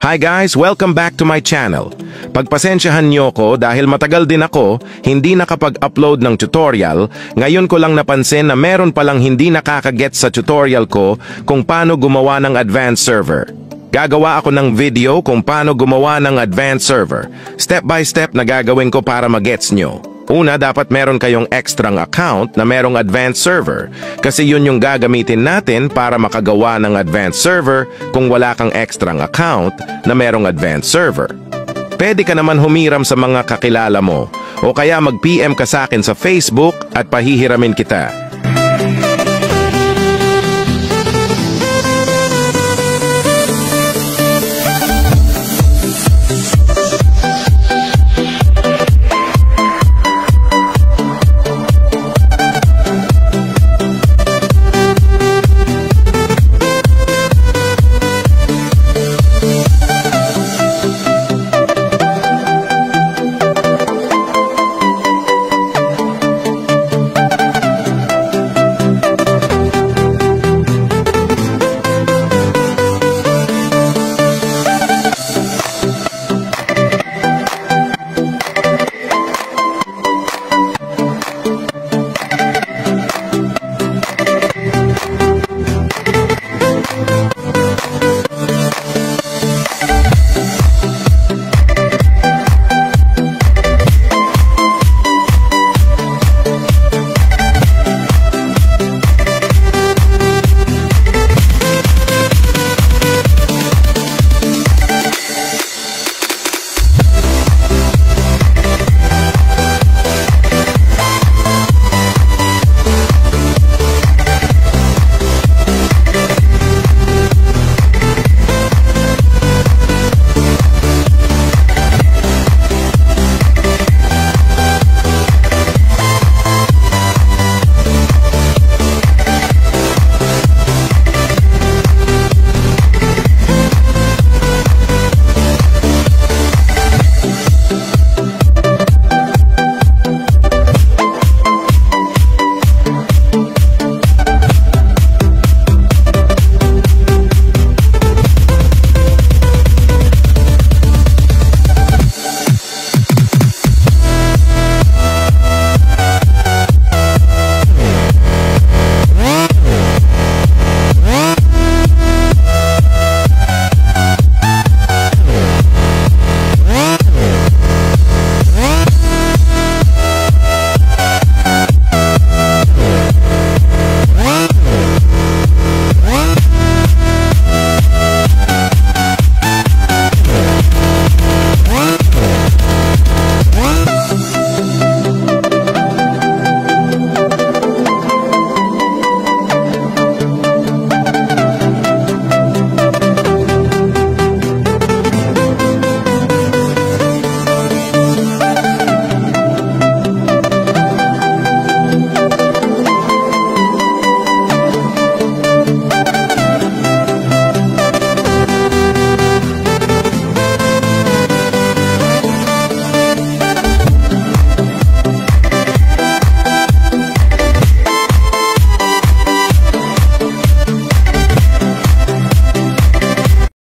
Hi guys, welcome back to my channel. Pagpasensyahan niyo ko dahil matagal din ako hindi nakapag-upload ng tutorial, ngayon ko lang napansin na meron palang hindi nakakaget sa tutorial ko kung paano gumawa ng advanced server. Gagawa ako ng video kung paano gumawa ng advanced server. Step by step na gagawin ko para magets nyo. Una, dapat meron kayong extrang account na merong advanced server kasi yun yung gagamitin natin para makagawa ng advanced server kung wala kang extrang account na merong advanced server. Pwede ka naman humiram sa mga kakilala mo o kaya mag-PM ka sa akin sa Facebook at pahihiramin kita.